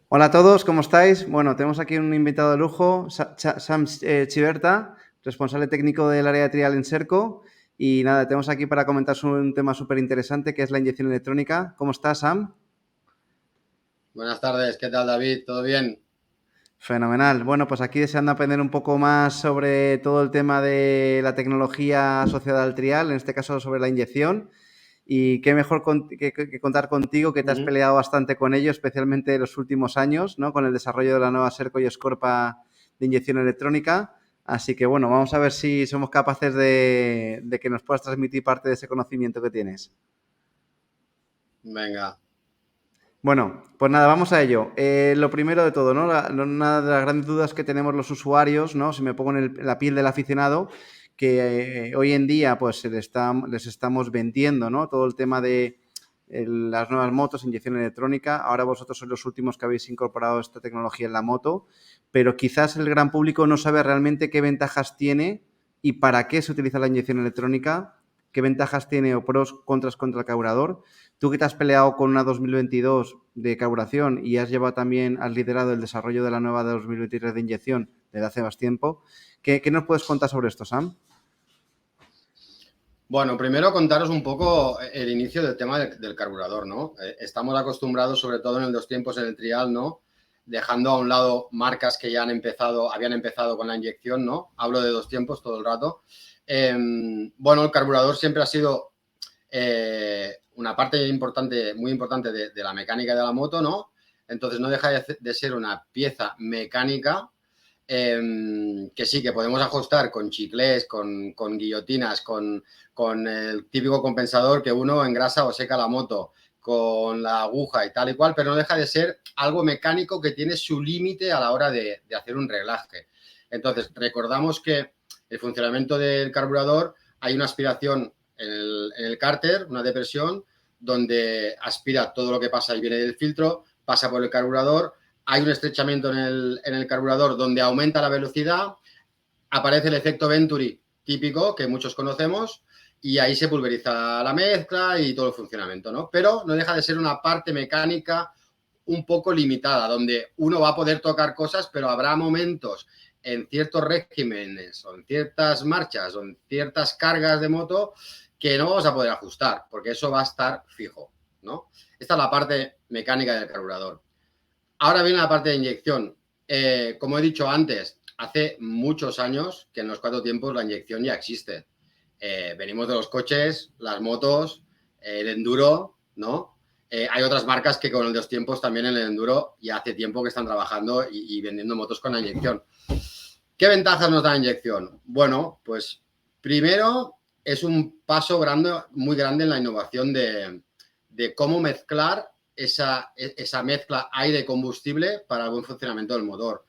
Hola a todos, ¿cómo estáis? Bueno, tenemos aquí un invitado de lujo, Sam Chiberta, responsable técnico del área de trial en Serco. Y nada, tenemos aquí para comentar un tema súper interesante que es la inyección electrónica. ¿Cómo estás, Sam? Buenas tardes, ¿qué tal, David? ¿Todo bien? Fenomenal. Bueno, pues aquí deseando aprender un poco más sobre todo el tema de la tecnología asociada al trial, en este caso sobre la inyección. Y qué mejor que contar contigo, que te has Ujú. peleado bastante con ello, especialmente en los últimos años, ¿no? Con el desarrollo de la nueva Serco y Scorpa de inyección electrónica. Así que bueno, vamos a ver si somos capaces de que nos puedas transmitir parte de ese conocimiento que tienes. Venga. Bueno, pues nada, vamos a ello. Lo primero de todo, ¿no? Una de las grandes dudas que tenemos los usuarios, ¿no? Si me pongo en la piel del aficionado, que hoy en día pues les estamos vendiendo, ¿no? Todo el tema de las nuevas motos, inyección electrónica. Ahora vosotros sois los últimos que habéis incorporado esta tecnología en la moto, pero quizás el gran público no sabe realmente qué ventajas tiene y para qué se utiliza la inyección electrónica, qué ventajas tiene o pros, contras contra el carburador. Tú que te has peleado con una 2022 de carburación y has liderado el desarrollo de la nueva de 2023 de inyección desde hace más tiempo, ¿qué nos puedes contar sobre esto, Sam? Bueno, primero contaros un poco el inicio del tema del carburador, ¿no? Estamos acostumbrados, sobre todo en el dos tiempos en el trial, ¿no? Dejando a un lado marcas que ya habían empezado con la inyección, ¿no? Hablo de dos tiempos todo el rato. Bueno, el carburador siempre ha sido una parte importante, muy importante de la mecánica de la moto, ¿no? Entonces no deja de ser una pieza mecánica que sí, que podemos ajustar con chiclés, con guillotinas, con el típico compensador que uno engrasa o seca la moto, con la aguja y tal y cual, pero no deja de ser algo mecánico que tiene su límite a la hora de hacer un reglaje. Entonces, recordamos que el funcionamiento del carburador, hay una aspiración en el cárter, una depresión, donde aspira todo lo que pasa y viene del filtro, pasa por el carburador, hay un estrechamiento en el carburador donde aumenta la velocidad, aparece el efecto Venturi típico que muchos conocemos y ahí se pulveriza la mezcla y todo el funcionamiento, ¿no? Pero no deja de ser una parte mecánica un poco limitada, donde uno va a poder tocar cosas, pero habrá momentos en ciertos regímenes o en ciertas marchas o en ciertas cargas de moto que no vamos a poder ajustar, porque eso va a estar fijo, ¿no? Esta es la parte mecánica del carburador. Ahora viene la parte de inyección. Como he dicho antes, hace muchos años que en los cuatro tiempos la inyección ya existe. Venimos de los coches, las motos, el enduro, ¿no? Hay otras marcas que con el dos tiempos también en el enduro ya hace tiempo que están trabajando y vendiendo motos con la inyección. ¿Qué ventajas nos da la inyección? Bueno, pues primero es un paso grande, muy grande en la innovación de cómo mezclar esa mezcla aire-combustible para el buen funcionamiento del motor.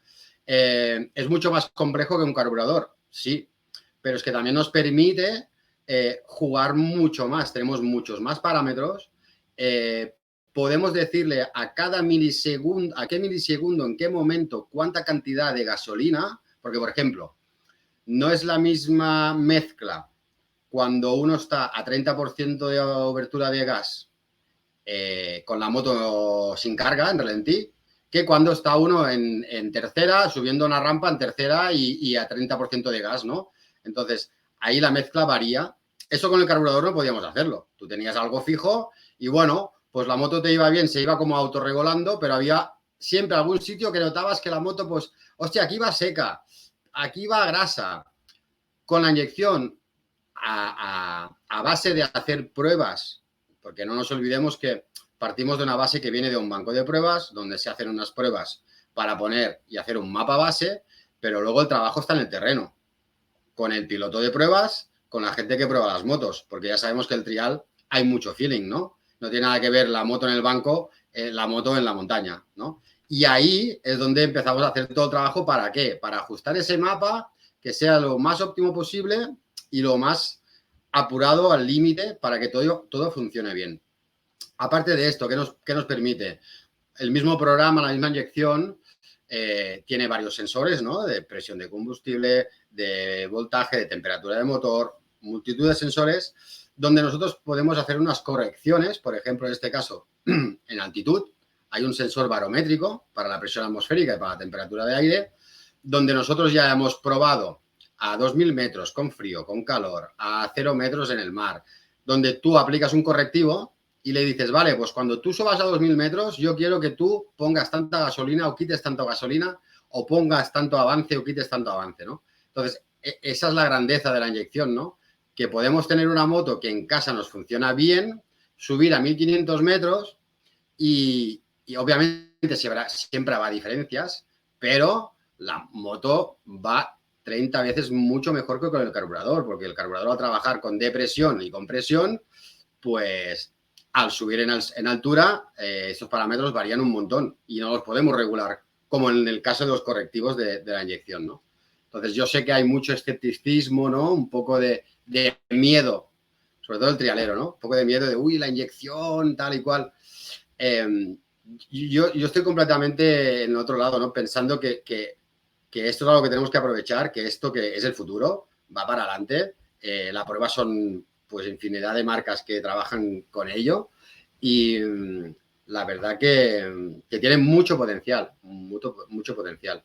Es mucho más complejo que un carburador, sí, pero es que también nos permite jugar mucho más. Tenemos muchos más parámetros. Podemos decirle a cada milisegundo, a qué milisegundo, en qué momento, cuánta cantidad de gasolina, porque, por ejemplo, no es la misma mezcla cuando uno está a 30% de abertura de gas con la moto sin carga, en ralentí, que cuando está uno en tercera, subiendo una rampa en tercera y a 30% de gas, ¿no? Entonces, ahí la mezcla varía. Eso con el carburador no podíamos hacerlo. Tú tenías algo fijo y bueno, pues la moto te iba bien, se iba como autorregolando, pero había siempre algún sitio que notabas que la moto, pues, hostia, aquí va seca, aquí va grasa. Con la inyección, a base de hacer pruebas, porque no nos olvidemos que partimos de una base que viene de un banco de pruebas, donde se hacen unas pruebas para poner y hacer un mapa base, pero luego el trabajo está en el terreno, con el piloto de pruebas, con la gente que prueba las motos, porque ya sabemos que el trial hay mucho feeling, ¿no? No tiene nada que ver la moto en el banco, la moto en la montaña, ¿no? Y ahí es donde empezamos a hacer todo el trabajo. ¿Para qué? Para ajustar ese mapa que sea lo más óptimo posible y lo más apurado al límite para que todo funcione bien. Aparte de esto, ¿qué nos permite? El mismo programa, la misma inyección, tiene varios sensores, ¿no? De presión de combustible, de voltaje, de temperatura de motor, multitud de sensores, donde nosotros podemos hacer unas correcciones, por ejemplo, en este caso, en altitud. hay un sensor barométrico para la presión atmosférica y para la temperatura de aire, donde nosotros ya hemos probado a 2000 metros, con frío, con calor, a 0 metros en el mar, donde tú aplicas un correctivo y le dices, vale, pues cuando tú subas a 2000 metros, yo quiero que tú pongas tanta gasolina o quites tanta gasolina, o pongas tanto avance o quites tanto avance, ¿no? Entonces, esa es la grandeza de la inyección, ¿no? Que podemos tener una moto que en casa nos funciona bien, subir a 1500 metros y obviamente siempre habrá diferencias, pero la moto va 30 veces mucho mejor que con el carburador, porque el carburador al trabajar con depresión y compresión, pues al subir en altura, estos parámetros varían un montón y no los podemos regular, como en el caso de los correctivos de la inyección, ¿no? Entonces yo sé que hay mucho escepticismo, ¿no? Un poco de miedo, sobre todo el trialero, ¿no? Un poco de miedo de, uy, la inyección, tal y cual. Yo estoy completamente en otro lado, ¿no? Pensando que esto es algo que tenemos que aprovechar, que esto que es el futuro, va para adelante. La prueba son pues infinidad de marcas que trabajan con ello y la verdad que tienen mucho potencial, mucho potencial.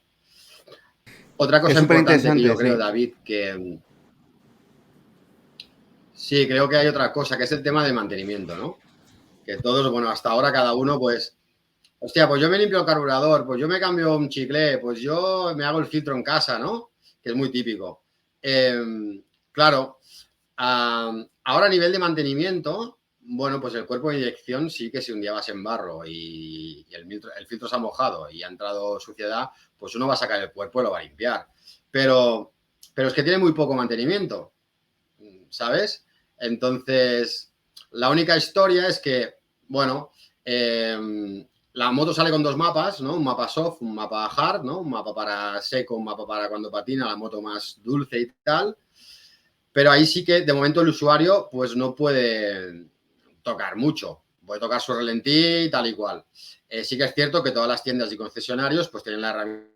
Otra cosa importante que yo creo, David, que sí, creo que hay otra cosa, que es el tema del mantenimiento, ¿no? Que todos, bueno, hasta ahora cada uno, pues, hostia, pues yo me limpio el carburador, pues yo me cambio un chicle, pues yo me hago el filtro en casa, ¿no? Que es muy típico. Claro, ahora a nivel de mantenimiento, bueno, pues el cuerpo de inyección sí que si un día vas en barro y el filtro se ha mojado y ha entrado suciedad, pues uno va a sacar el cuerpo y lo va a limpiar. Pero es que tiene muy poco mantenimiento, ¿sabes? Entonces, la única historia es que, bueno, la moto sale con dos mapas, ¿no? Un mapa soft, un mapa hard, ¿no? Un mapa para seco, un mapa para cuando patina, la moto más dulce y tal. Pero ahí sí que, de momento, el usuario, pues no puede tocar mucho. Puede tocar su ralentí y tal y cual. Sí que es cierto que todas las tiendas y concesionarios, pues tienen la herramienta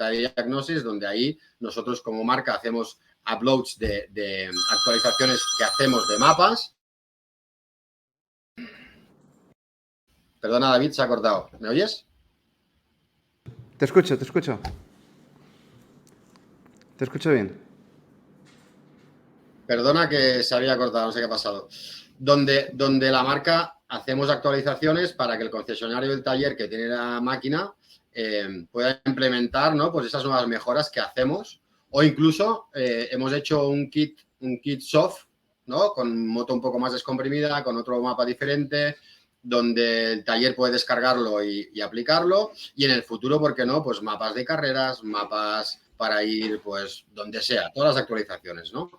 de diagnosis, donde ahí nosotros como marca hacemos uploads de actualizaciones que hacemos de mapas. Perdona, David, se ha cortado. ¿Me oyes? Te escucho, te escucho. Te escucho bien. Perdona que se había cortado, no sé qué ha pasado. Donde la marca hacemos actualizaciones para que el concesionario del taller que tiene la máquina pueda implementar, ¿no? Pues esas nuevas mejoras que hacemos. O incluso hemos hecho un kit soft, ¿no? Con moto un poco más descomprimida, con otro mapa diferente, donde el taller puede descargarlo y aplicarlo. Y en el futuro, ¿por qué no? Pues mapas de carreras, mapas para ir, pues, donde sea, todas las actualizaciones, ¿no?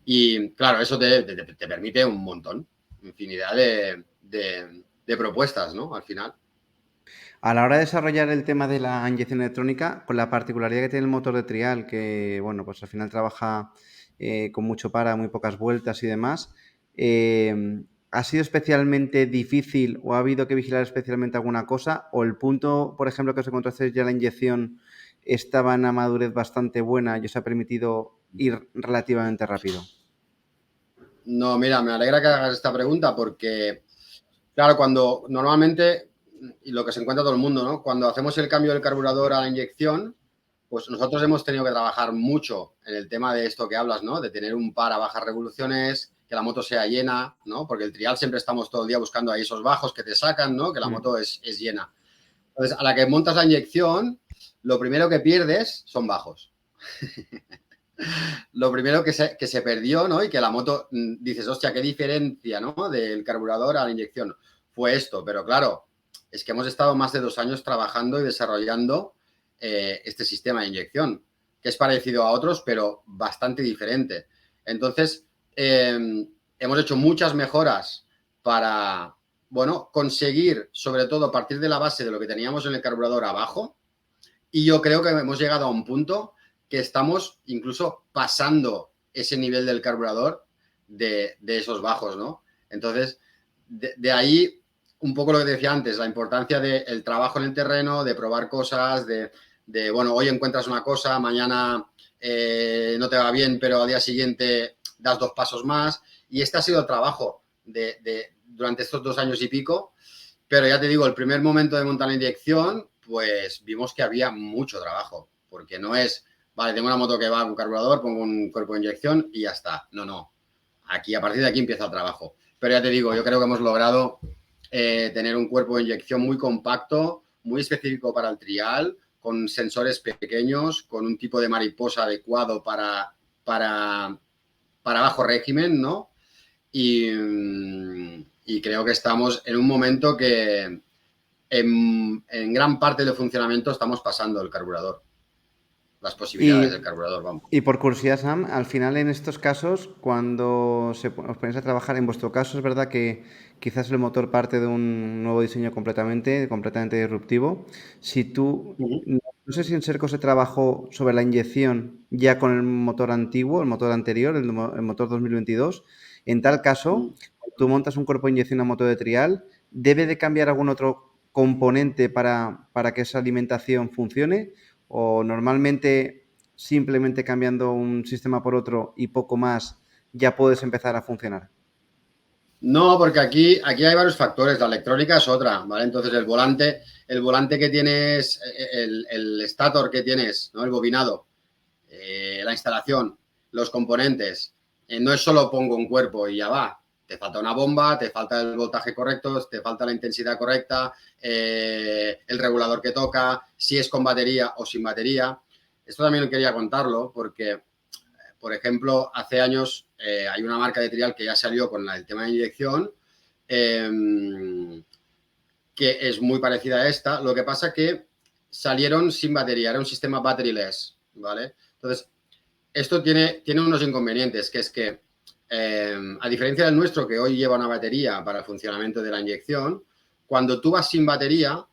Y claro, eso te permite un montón, infinidad de propuestas, ¿no? Al final. A la hora de desarrollar el tema de la inyección electrónica, con la particularidad que tiene el motor de trial, que bueno, pues al final trabaja con mucho para, muy pocas vueltas y demás, ¿ha sido especialmente difícil o ha habido que vigilar especialmente alguna cosa? ¿O el punto, por ejemplo, que os encontrasteis ya la inyección estaba en una madurez bastante buena y os ha permitido ir relativamente rápido? No, mira, me alegra que hagas esta pregunta porque, claro, cuando normalmente, y lo que se encuentra todo el mundo, ¿no? Cuando hacemos el cambio del carburador a la inyección, pues nosotros hemos tenido que trabajar mucho en el tema de esto que hablas, ¿no? De tener un par a bajas revoluciones, que la moto sea llena, ¿no? Porque el trial siempre estamos todo el día buscando ahí esos bajos que te sacan, ¿no? Que la moto es llena. Entonces, a la que montas la inyección, lo primero que pierdes son bajos. Lo primero que se perdió, ¿no? Y que la moto, dices, hostia, qué diferencia, ¿no? Del carburador a la inyección. Fue esto, pero claro, es que hemos estado más de 2 años trabajando y desarrollando este sistema de inyección, que es parecido a otros, pero bastante diferente. Entonces, hemos hecho muchas mejoras para, bueno, conseguir, sobre todo, partir de la base de lo que teníamos en el carburador abajo. Y yo creo que hemos llegado a un punto que estamos incluso pasando ese nivel del carburador de esos bajos, ¿no? Entonces, de ahí un poco lo que decía antes, la importancia del trabajo en el terreno, de probar cosas, bueno, hoy encuentras una cosa, mañana no te va bien, pero al día siguiente das 2 pasos más. Y este ha sido el trabajo durante estos 2 años y pico. Pero ya te digo, el primer momento de montar la inyección, pues vimos que había mucho trabajo, porque no es, vale, tengo una moto que va con carburador, pongo un cuerpo de inyección y ya está. No, no. Aquí, a partir de aquí empieza el trabajo. Pero ya te digo, yo creo que hemos logrado tener un cuerpo de inyección muy compacto, muy específico para el trial, con sensores pequeños, con un tipo de mariposa adecuado para bajo régimen, ¿no? Y creo que estamos en un momento que en gran parte del funcionamiento estamos pasando el carburador, las posibilidades del Y, carburador, vamos. y por curiosidad, Sam, al final en estos casos, cuando os ponéis a trabajar, en vuestro caso es verdad que quizás el motor parte de un nuevo diseño completamente disruptivo. Si tú, Uh -huh. no sé si en Serco se trabajó sobre la inyección ya con el motor antiguo, el motor anterior, el motor 2022. En tal caso, cuando tú montas un cuerpo de inyección a motor de trial, ¿debe de cambiar algún otro componente para que esa alimentación funcione? ¿O normalmente simplemente cambiando un sistema por otro y poco más ya puedes empezar a funcionar? No, porque aquí hay varios factores. La electrónica es otra, ¿vale? Entonces el volante que tienes, el stator que tienes, ¿no? El bobinado, la instalación, los componentes. No es solo pongo un cuerpo y ya va. Te falta una bomba, te falta el voltaje correcto, te falta la intensidad correcta, el regulador que toca, si es con batería o sin batería. Esto también quería contarlo porque, por ejemplo, hace años hay una marca de trial que ya salió con el tema de inyección, que es muy parecida a esta. Lo que pasa que salieron sin batería, era un sistema batteryless, ¿vale? Entonces, esto tiene unos inconvenientes, que es que, a diferencia del nuestro, que hoy lleva una batería para el funcionamiento de la inyección, cuando tú vas sin batería,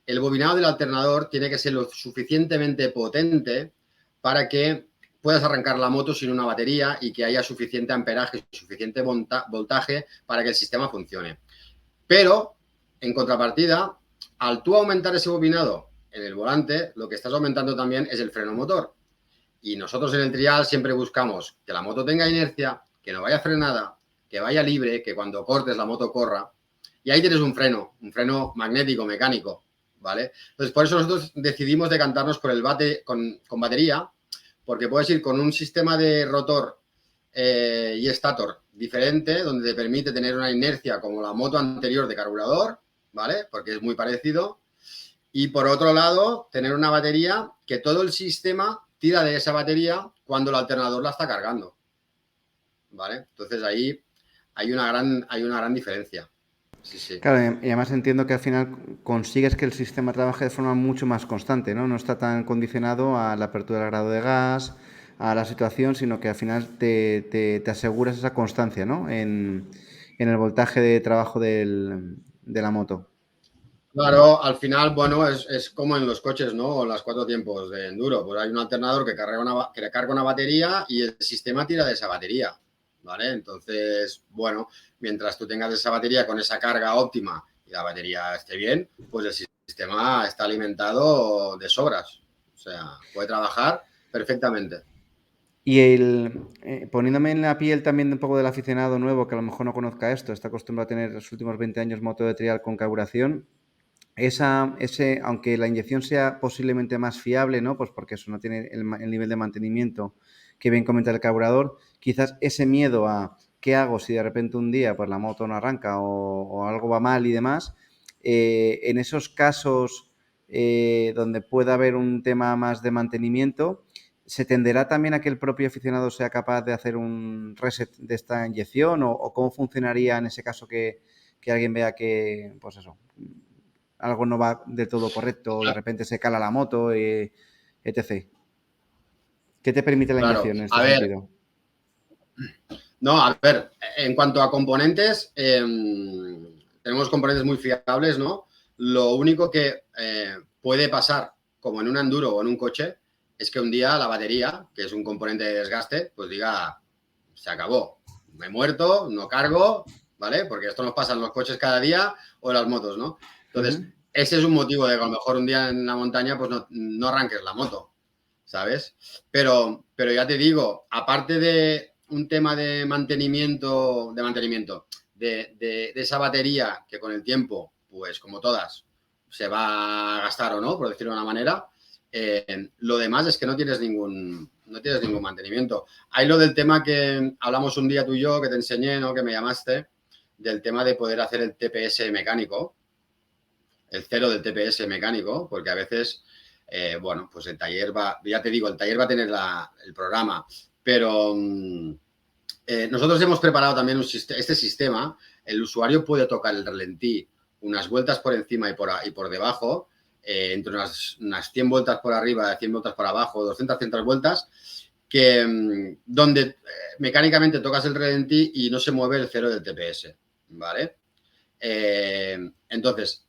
el bobinado del alternador tiene que ser lo suficientemente potente para que puedas arrancar la moto sin una batería y que haya suficiente amperaje, suficiente voltaje para que el sistema funcione. Pero, en contrapartida, al tú aumentar ese bobinado en el volante, lo que estás aumentando también es el freno motor. Y nosotros en el trial siempre buscamos que la moto tenga inercia, que no vaya frenada, que vaya libre, que cuando cortes la moto corra. Y ahí tienes un freno magnético, mecánico, ¿vale? Entonces, por eso nosotros decidimos decantarnos por el con batería, porque puedes ir con un sistema de rotor y estator diferente, donde te permite tener una inercia como la moto anterior de carburador, ¿vale? Porque es muy parecido. Y por otro lado, tener una batería que todo el sistema tira de esa batería cuando el alternador la está cargando, ¿vale? Entonces ahí hay una gran diferencia. Sí, sí. Claro, y además entiendo que al final consigues que el sistema trabaje de forma mucho más constante, ¿no? No está tan condicionado a la apertura del grado de gas, a la situación, sino que al final te aseguras esa constancia, ¿no? En el voltaje de trabajo de la moto. Claro, al final, bueno, es como en los coches, ¿no? O en las 4 tiempos de enduro. Pues hay un alternador que le carga una batería y el sistema tira de esa batería, ¿vale? Entonces, bueno, mientras tú tengas esa batería con esa carga óptima y la batería esté bien, pues el sistema está alimentado de sobras. O sea, puede trabajar perfectamente. Y poniéndome en la piel también de un poco del aficionado nuevo que a lo mejor no conozca esto, está acostumbrado a tener los últimos 20 años moto de trial con carburación, aunque la inyección sea posiblemente más fiable, ¿no? Pues porque eso no tiene el nivel de mantenimiento que bien comenta el carburador, quizás ese miedo a qué hago si de repente un día pues la moto no arranca o algo va mal y demás, en esos casos donde pueda haber un tema más de mantenimiento, ¿se tenderá también a que el propio aficionado sea capaz de hacer un reset de esta inyección o cómo funcionaría en ese caso que alguien vea que, pues eso, algo no va del todo correcto, de repente se cala la moto, etc. ¿Qué te permite la Claro, inyección en este a ver, sentido? no, a ver, en cuanto a componentes, tenemos componentes muy fiables, ¿no? Lo único que puede pasar, como en un enduro o en un coche, es que un día la batería, que es un componente de desgaste, pues diga, se acabó, me he muerto, no cargo, ¿vale? Porque esto nos pasa en los coches cada día o en las motos, ¿no? Uh Entonces, -huh. ese es un motivo de que a lo mejor un día en la montaña pues no arranques la moto, ¿sabes? Pero ya te digo, aparte de un tema de mantenimiento, de esa batería que con el tiempo, pues como todas, se va a gastar o no, por decirlo de una manera. Lo demás es que no tienes ningún mantenimiento. Hay lo del tema que hablamos un día tú y yo, que te enseñé, ¿no? Que me llamaste, del tema de poder hacer el TPS mecánico, el cero del TPS mecánico, porque a veces, bueno, pues el taller va, ya te digo, el taller va a tener el programa, pero nosotros hemos preparado también este sistema. El usuario puede tocar el ralentí unas vueltas por encima y por debajo, entre unas 100 vueltas por arriba, 100 vueltas por abajo, 200, 300 vueltas, que donde mecánicamente tocas el ralentí y no se mueve el cero del TPS, ¿vale? Entonces,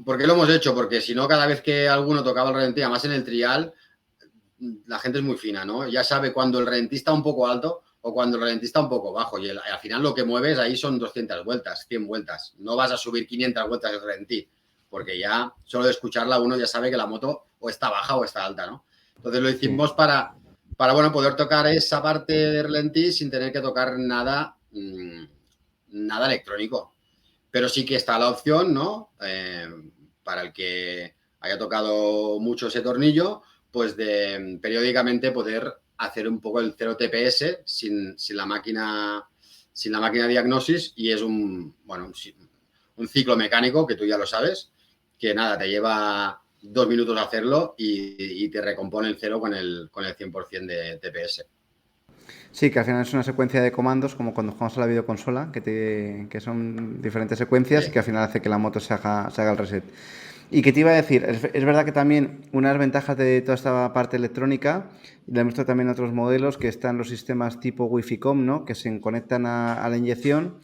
¿por qué lo hemos hecho? Porque si no, cada vez que alguno tocaba el ralentí, además en el trial, la gente es muy fina, ¿no? Ya sabe cuando el ralentí está un poco alto o cuando el ralentí está un poco bajo y al final lo que mueves ahí son 200 vueltas, 100 vueltas. No vas a subir 500 vueltas el ralentí, porque ya solo de escucharla uno ya sabe que la moto o está baja o está alta, ¿no? Entonces lo hicimos para bueno, poder tocar esa parte de ralentí sin tener que tocar nada electrónico. Pero sí que está la opción, ¿no? Para el que haya tocado mucho ese tornillo, pues de periódicamente poder hacer un poco el 0 TPS sin la máquina diagnosis, y es un ciclo mecánico que tú ya lo sabes, que nada, te lleva 2 minutos hacerlo y te recompone el cero con el 100% de TPS. Sí, que al final es una secuencia de comandos, como cuando jugamos a la videoconsola, que son diferentes secuencias, Sí. y que al final hace que la moto se haga el reset. Y que te iba a decir, es verdad que también una de las ventajas de toda esta parte electrónica, y lo hemos visto también en otros modelos, que están los sistemas tipo Wi-Fi-Com, ¿no? Que se conectan a la inyección,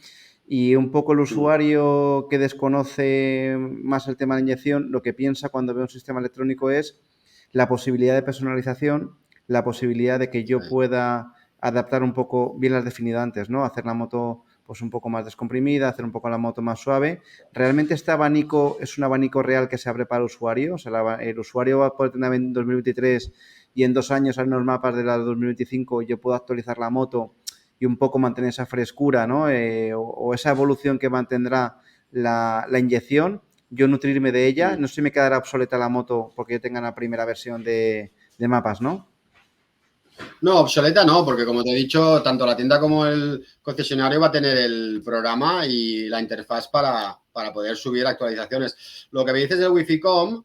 y un poco el usuario que desconoce más el tema de la inyección, lo que piensa cuando ve un sistema electrónico es la posibilidad de personalización, la posibilidad de que yo pueda adaptar un poco, bien lo has definido antes, ¿no? Hacer la moto pues un poco más descomprimida, hacer un poco la moto más suave. ¿Realmente este abanico es un abanico real que se abre para el usuario? O sea, el usuario va a poder tener en 2023 y en 2 años hay unos mapas de la 2025 y yo puedo actualizar la moto y un poco mantener esa frescura, ¿no? O esa evolución que mantendrá la inyección, yo nutrirme de ella, no sé si me quedará obsoleta la moto porque yo tenga la primera versión de mapas, ¿no? No, obsoleta no, porque como te he dicho, tanto la tienda como el concesionario va a tener el programa y la interfaz para poder subir actualizaciones. Lo que me dices del Wi-Fi-Com,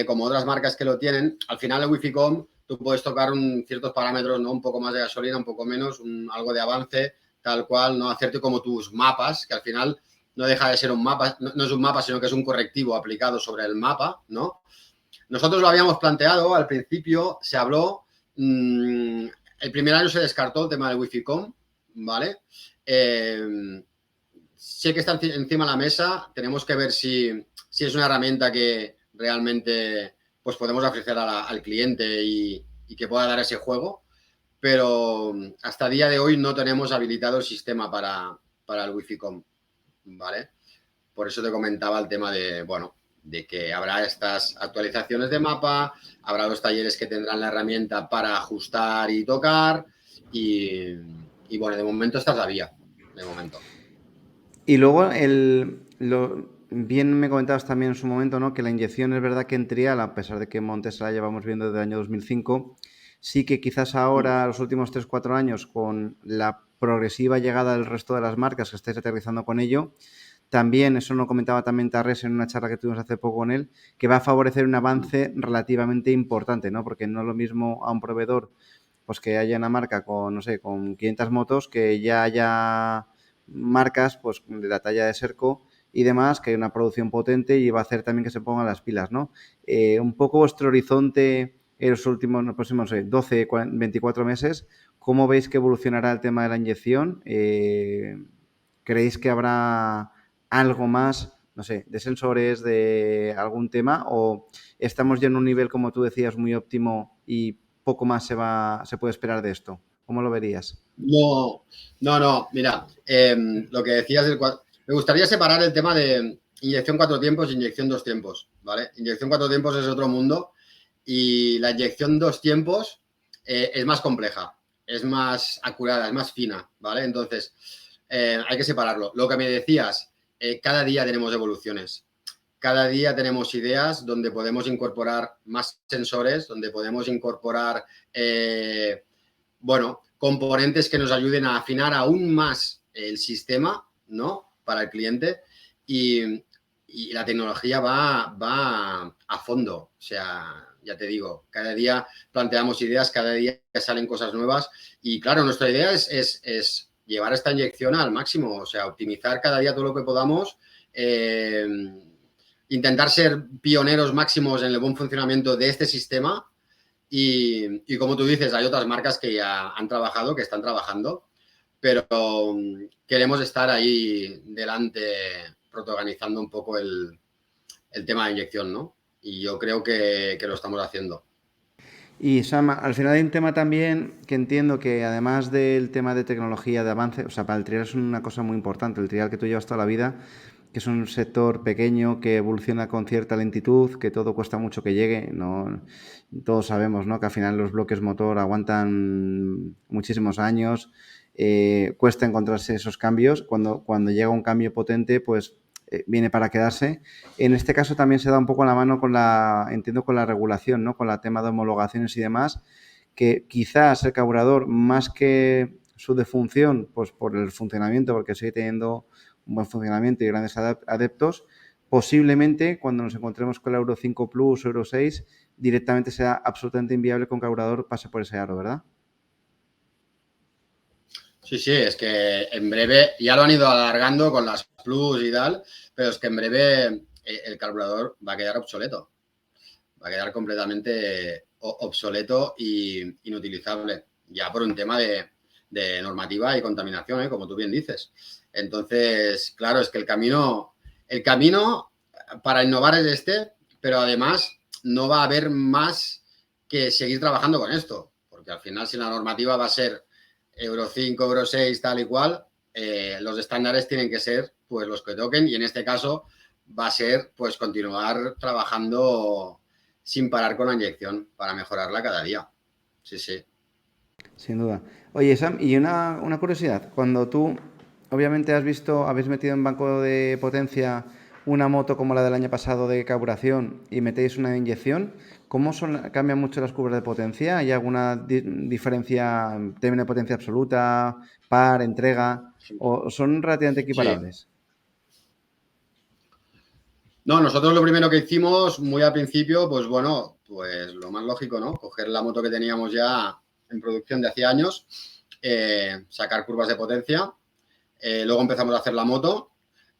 como otras marcas que lo tienen, al final el Wi-Fi-Com tú puedes tocar ciertos parámetros, ¿no? Un poco más de gasolina, un poco menos, algo de avance, tal cual, ¿no? Hacerte como tus mapas, que al final no deja de ser un mapa, no es un mapa, sino que es un correctivo aplicado sobre el mapa, ¿no? Nosotros lo habíamos planteado, al principio se habló, el primer año se descartó el tema del Wi-Fi-Com, ¿vale? Sé que está encima de la mesa, tenemos que ver si es una herramienta que realmente pues podemos ofrecer al cliente y que pueda dar ese juego, pero hasta el día de hoy no tenemos habilitado el sistema para el Wi-Fi-Com, ¿vale? Por eso te comentaba el tema de, bueno, de que habrá estas actualizaciones de mapa, habrá los talleres que tendrán la herramienta para ajustar y tocar y bueno, de momento esta es la vía, de momento. Y luego, bien me comentabas también en su momento, ¿no? Que la inyección es verdad que en trial, a pesar de que Montes la llevamos viendo desde el año 2005, sí que quizás ahora, los últimos 3-4 años, con la progresiva llegada del resto de las marcas que estáis aterrizando con ello, también, eso lo comentaba también Tarrés en una charla que tuvimos hace poco con él, que va a favorecer un avance relativamente importante, ¿no? Porque no es lo mismo a un proveedor pues que haya una marca con, no sé, con 500 motos, que ya haya marcas pues de la talla de Serco y demás, que hay una producción potente y va a hacer también que se pongan las pilas, ¿no? Un poco vuestro horizonte en los próximos 12, 24 meses, ¿cómo veis que evolucionará el tema de la inyección? ¿Creéis que habrá algo más, no sé, de sensores, de algún tema, o estamos ya en un nivel, como tú decías, muy óptimo y poco más se puede esperar de esto? ¿Cómo lo verías? No, mira, lo que decías, me gustaría separar el tema de inyección 4 tiempos e inyección 2 tiempos, ¿vale? Inyección 4 tiempos es otro mundo y la inyección 2 tiempos es más compleja, es más acurada, es más fina, ¿vale? Entonces, hay que separarlo. Lo que me decías, cada día tenemos evoluciones. Cada día tenemos ideas donde podemos incorporar más sensores, donde podemos incorporar, bueno, componentes que nos ayuden a afinar aún más el sistema, ¿no? Para el cliente y la tecnología va a fondo. O sea, ya te digo, cada día planteamos ideas, cada día salen cosas nuevas y claro, nuestra idea es llevar esta inyección al máximo, o sea, optimizar cada día todo lo que podamos, intentar ser pioneros máximos en el buen funcionamiento de este sistema y como tú dices, hay otras marcas que ya han trabajado, que están trabajando, pero queremos estar ahí delante protagonizando un poco el tema de inyección, ¿no? Y yo creo que lo estamos haciendo. Y Sam, al final hay un tema también que entiendo que además del tema de tecnología, de avance, o sea, para el trial es una cosa muy importante, el trial que tú llevas toda la vida, que es un sector pequeño que evoluciona con cierta lentitud, que todo cuesta mucho que llegue, no, todos sabemos, ¿no? Que al final los bloques motor aguantan muchísimos años, cuesta encontrarse esos cambios, cuando llega un cambio potente, pues viene para quedarse. En este caso también se da un poco la mano con entiendo, con la regulación, ¿no? Con el tema de homologaciones y demás, que quizás el carburador, más que su defunción, pues por el funcionamiento, porque sigue teniendo un buen funcionamiento y grandes adeptos, posiblemente cuando nos encontremos con el Euro 5 Plus o Euro 6, directamente sea absolutamente inviable que un carburador pase por ese aro, ¿verdad? Sí, sí, es que en breve ya lo han ido alargando con las Plus y tal, pero es que en breve el carburador va a quedar obsoleto, va a quedar completamente obsoleto e inutilizable, ya por un tema de normativa y contaminación, como tú bien dices. Entonces, claro, es que el camino para innovar es este, pero además no va a haber más que seguir trabajando con esto, porque al final si la normativa va a ser Euro 5, Euro 6, tal y cual, los estándares tienen que ser pues los que toquen y en este caso va a ser pues continuar trabajando sin parar con la inyección para mejorarla cada día. Sí, sí. Sin duda. Oye, Sam, y una curiosidad. Cuando tú, obviamente, habéis metido en banco de potencia una moto como la del año pasado de carburación y metéis una inyección, cambian mucho las curvas de potencia? ¿Hay alguna diferencia en términos de potencia absoluta, par, entrega? ¿O son relativamente Sí. equiparables? No, nosotros lo primero que hicimos muy al principio, pues bueno, pues lo más lógico, ¿no? Coger la moto que teníamos ya en producción de hacía años, sacar curvas de potencia, luego empezamos a hacer la moto.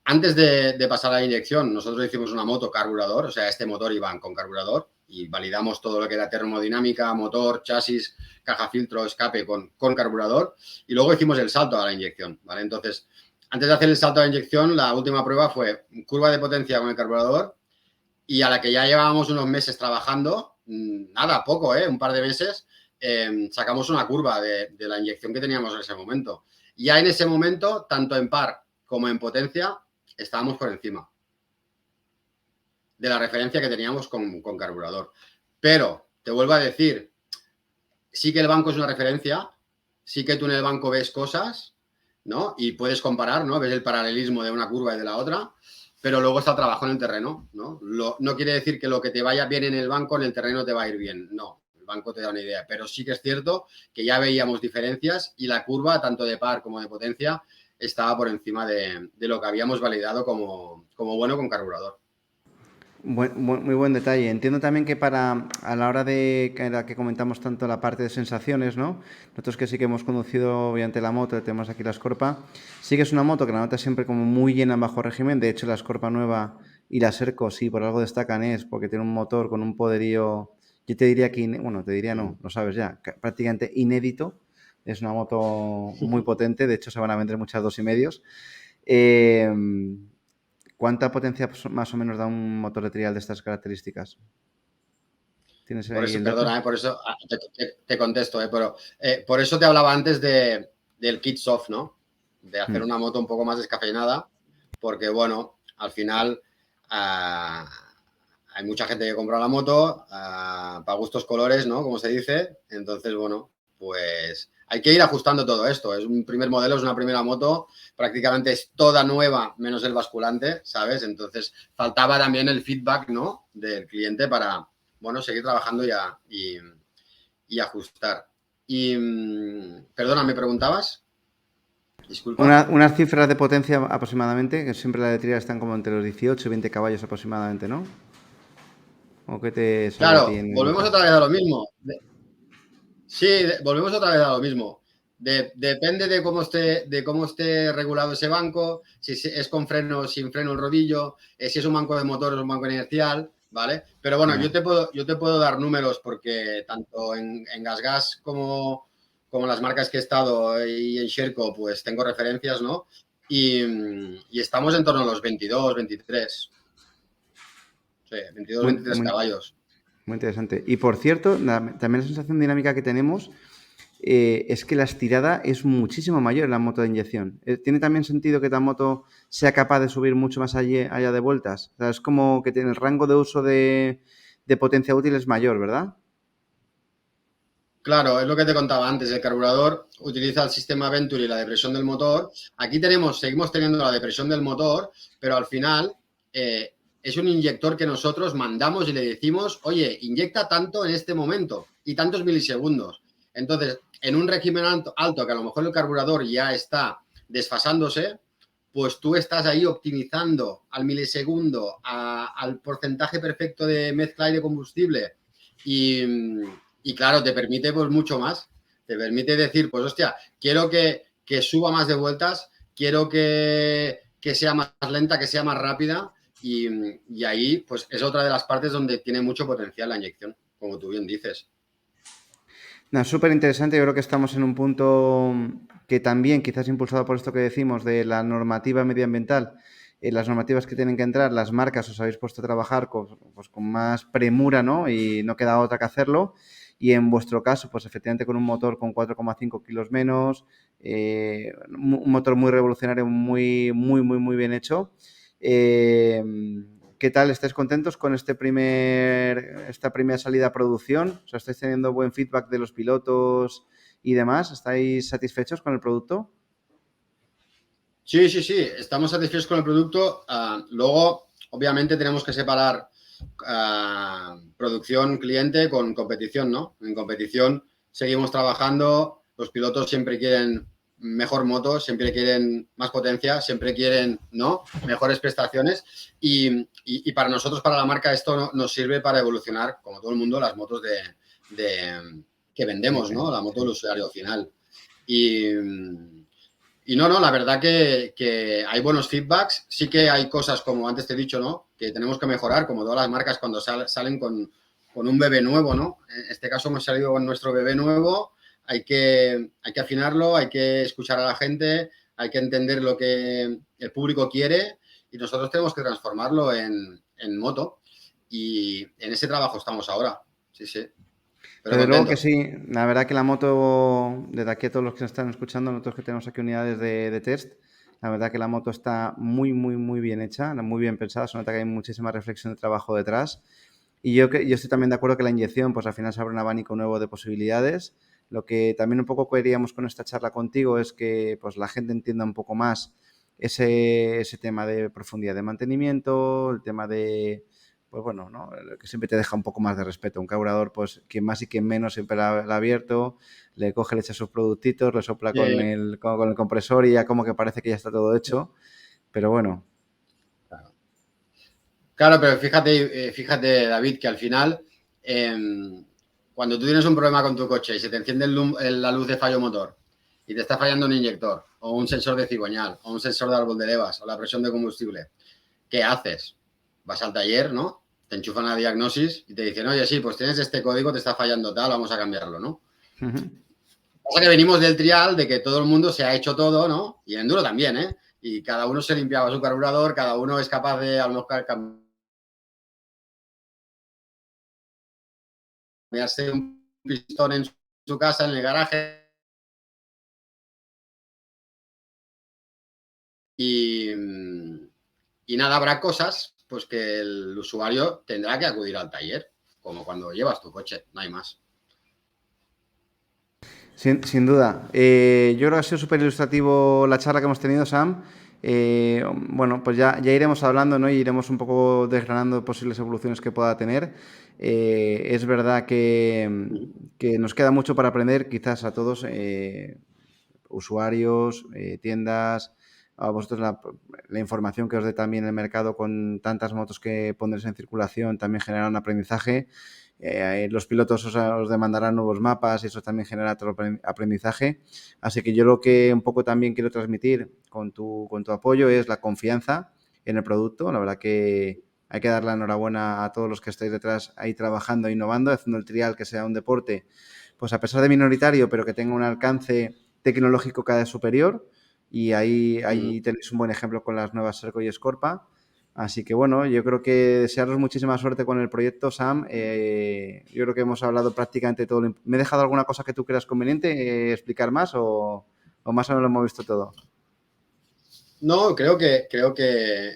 Antes de pasar a la inyección, nosotros hicimos una moto carburador, o sea, este motor iba con carburador y validamos todo lo que era termodinámica, motor, chasis, caja filtro, escape con carburador y luego hicimos el salto a la inyección, ¿vale? Entonces, antes de hacer el salto a la inyección, la última prueba fue curva de potencia con el carburador y a la que ya llevábamos unos meses trabajando, nada, poco, un par de meses, sacamos una curva de la inyección que teníamos en ese momento. Ya en ese momento, tanto en par como en potencia, estábamos por encima de la referencia que teníamos con carburador. Pero, te vuelvo a decir, sí que el banco es una referencia, sí que tú en el banco ves cosas, ¿no? Y puedes comparar, ¿no? Ves el paralelismo de una curva y de la otra, pero luego está el trabajo en el terreno, ¿no? No quiere decir que lo que te vaya bien en el banco, en el terreno te va a ir bien, no. El banco te da una idea, pero sí que es cierto que ya veíamos diferencias y la curva, tanto de par como de potencia, estaba por encima de lo que habíamos validado como bueno con carburador. Muy buen detalle. Entiendo también que a la hora de la que comentamos tanto la parte de sensaciones, ¿no? Nosotros que sí que hemos conducido mediante la moto, tenemos aquí la Scorpa, sí que es una moto que la nota siempre como muy llena en bajo régimen. De hecho, la Scorpa nueva y la Serco, sí, por algo destacan es porque tiene un motor con un poderío, yo te diría que, bueno, te diría no, lo sabes ya, prácticamente inédito. Es una moto muy potente, de hecho se van a vender muchas 2,5. Eh, ¿Cuánta potencia más o menos da un motor de trial de estas características? ¿Tienes Por ahí eso, el dato? perdona, por eso te contesto, pero por eso te hablaba antes del kit soft, ¿no? De hacer Mm. una moto un poco más descafeinada, porque bueno, al final hay mucha gente que compra la moto para gustos colores, ¿no? Como se dice. Entonces, bueno, pues hay que ir ajustando todo esto. Es un primer modelo, es una primera moto, prácticamente es toda nueva, menos el basculante, ¿sabes? Entonces, faltaba también el feedback, ¿no?, del cliente para, bueno, seguir trabajando y ajustar. Y, perdona, ¿me preguntabas? Disculpa. Unas cifras de potencia aproximadamente, que siempre la de trial están como entre los 18 y 20 caballos aproximadamente, ¿no? ¿O qué te sale a ti Claro, en volvemos moto? otra vez a lo mismo. Sí, volvemos otra vez a lo mismo. Depende de cómo esté regulado ese banco, si es con freno o sin freno el rodillo, si es un banco de motor o es un banco inercial, ¿vale? Pero bueno, Ya. yo te puedo dar números porque tanto en GasGas como las marcas que he estado y en Sherco, pues tengo referencias, ¿no? Y estamos en torno a los 22, 23. Sí, 22, Muy, 23 muy, caballos. muy interesante. Y por cierto, también la sensación dinámica que tenemos es que la estirada es muchísimo mayor en la moto de inyección. ¿Tiene también sentido que la moto sea capaz de subir mucho más allá de vueltas? O sea, es como que tiene el rango de uso de potencia útil es mayor, ¿verdad? Claro, es lo que te contaba antes. El carburador utiliza el sistema Venturi y la depresión del motor. Aquí seguimos teniendo la depresión del motor, pero al final es un inyector que nosotros mandamos y le decimos, oye, inyecta tanto en este momento y tantos milisegundos. Entonces, en un régimen alto, que a lo mejor el carburador ya está desfasándose, pues tú estás ahí optimizando al milisegundo, al porcentaje perfecto de mezcla aire combustible y, y claro, te permite pues mucho más. Te permite decir, pues hostia, quiero que suba más de vueltas, quiero que sea más lenta, que sea más rápida y ahí pues es otra de las partes donde tiene mucho potencial la inyección, como tú bien dices. Súper interesante. Yo creo que estamos en un punto que también, quizás impulsado por esto que decimos de la normativa medioambiental, las normativas que tienen que entrar, las marcas os habéis puesto a trabajar pues, con más premura, ¿no? Y no queda otra que hacerlo. Y en vuestro caso, pues efectivamente con un motor con 4,5 kilos menos, un motor muy revolucionario, muy bien hecho. ¿Qué tal? ¿Estáis contentos con esta primera salida a producción? O sea, ¿estáis teniendo buen feedback de los pilotos y demás? ¿Estáis satisfechos con el producto? Sí, sí, sí, estamos satisfechos con el producto. Luego, obviamente, tenemos que separar producción cliente con competición, ¿no? En competición seguimos trabajando, los pilotos siempre quieren mejor moto, siempre quieren más potencia, siempre quieren, ¿no?, mejores prestaciones y para nosotros, para la marca, esto nos sirve para evolucionar, como todo el mundo, las motos que vendemos, ¿no? La moto Sí. del usuario final. Y, y no, la verdad que hay buenos feedbacks. Sí que hay cosas, como antes te he dicho, ¿no?, que tenemos que mejorar, como todas las marcas cuando salen con un bebé nuevo, ¿no? En este caso hemos salido con nuestro bebé nuevo, hay que afinarlo, hay que escuchar a la gente, hay que entender lo que el público quiere y nosotros tenemos que transformarlo en moto. Y en ese trabajo estamos ahora. Sí, sí. Pero Desde luego que contentos. sí, la verdad que la moto, desde aquí a todos los que nos están escuchando, nosotros que tenemos aquí unidades de test, la verdad que la moto está muy bien hecha, muy bien pensada, se nota que hay muchísima reflexión de trabajo detrás. Y yo estoy también de acuerdo que la inyección, pues al final se abre un abanico nuevo de posibilidades. Lo que también un poco queríamos con esta charla contigo es que pues la gente entienda un poco más ese tema de profundidad de mantenimiento, el tema de, pues bueno, ¿no?, que siempre te deja un poco más de respeto. Un carburador, pues quien más y quien menos siempre la ha abierto, le coge, le echa sus productitos, le sopla Eh, con el compresor y ya como que parece que ya está todo hecho. Pero bueno, Claro, pero fíjate, David, que al final, cuando tú tienes un problema con tu coche y se te enciende la luz de fallo motor y te está fallando un inyector o un sensor de cigüeñal o un sensor de árbol de levas o la presión de combustible, ¿qué haces? Vas al taller, ¿no? Te enchufan la diagnosis y te dicen, oye, sí, pues tienes este código, te está fallando tal, vamos a cambiarlo, ¿no? Pasa que venimos del trial de que todo el mundo se ha hecho todo, ¿no? Y en enduro también, ¿eh? Y cada uno se limpiaba su carburador, cada uno es capaz de a lo mejor cambiarse un pistón en su casa, en el garaje, y, y nada, habrá cosas pues que el usuario tendrá que acudir al taller, como cuando llevas tu coche, no hay más. Sin duda. Yo creo que ha sido súper ilustrativo la charla que hemos tenido, Sam. Bueno, pues ya iremos hablando, ¿no? Y iremos un poco desgranando posibles evoluciones que pueda tener. Es verdad que nos queda mucho para aprender, quizás a todos, usuarios, tiendas, a vosotros la información que os dé también el mercado con tantas motos que pondréis en circulación también genera un aprendizaje. Los pilotos os demandarán nuevos mapas y eso también genera otro aprendizaje. Así que yo lo que un poco también quiero transmitir con tu apoyo es la confianza en el producto. La verdad que hay que dar la enhorabuena a todos los que estáis detrás ahí trabajando, innovando, haciendo el trial que sea un deporte, pues a pesar de minoritario, pero que tenga un alcance tecnológico cada vez superior. Y ahí tenéis un buen ejemplo con las nuevas Serco y Scorpa. Así que bueno, yo creo que desearos muchísima suerte con el proyecto, Sam. Yo creo que hemos hablado prácticamente todo. ¿Me he dejado alguna cosa que tú creas conveniente explicar más o más o menos lo hemos visto todo? No, creo que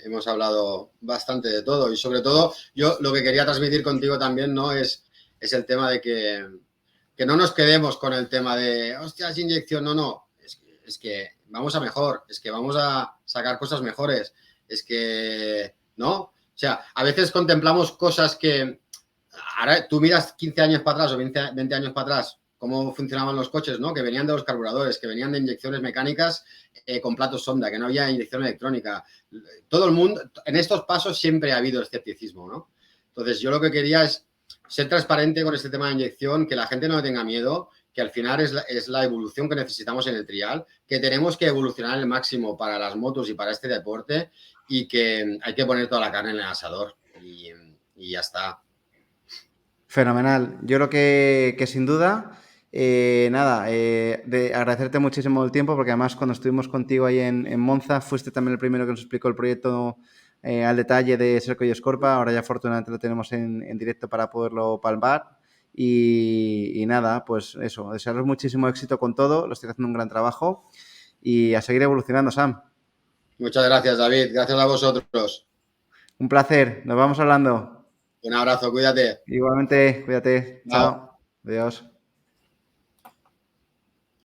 hemos hablado bastante de todo y sobre todo yo lo que quería transmitir contigo también, ¿no? Es el tema de que no nos quedemos con el tema de, hostias, inyección, no. Es que vamos a mejor, es que vamos a sacar cosas mejores, es que, ¿no? O sea, a veces contemplamos cosas que, ahora tú miras 15 años para atrás o 20 años para atrás, cómo funcionaban los coches, ¿no? Que venían de los carburadores, que venían de inyecciones mecánicas con platos sonda, que no había inyección electrónica. Todo el mundo, en estos pasos siempre ha habido escepticismo, ¿no? Entonces, yo lo que quería es ser transparente con este tema de inyección, que la gente no tenga miedo, que al final es la evolución que necesitamos en el trial, que tenemos que evolucionar el máximo para las motos y para este deporte y que hay que poner toda la carne en el asador y ya está. Fenomenal. Yo creo que sin duda, nada, de agradecerte muchísimo el tiempo, porque además cuando estuvimos contigo ahí en Monza, fuiste también el primero que nos explicó el proyecto al detalle de Serco y Scorpa. Ahora ya afortunadamente lo tenemos en directo para poderlo palpar. Y nada, pues eso, desearos muchísimo éxito con todo, lo estoy haciendo un gran trabajo y a seguir evolucionando, Sam. Muchas gracias, David. Gracias a vosotros. Un placer, nos vamos hablando. Un abrazo, cuídate. Igualmente, cuídate, Chao. chao, adiós.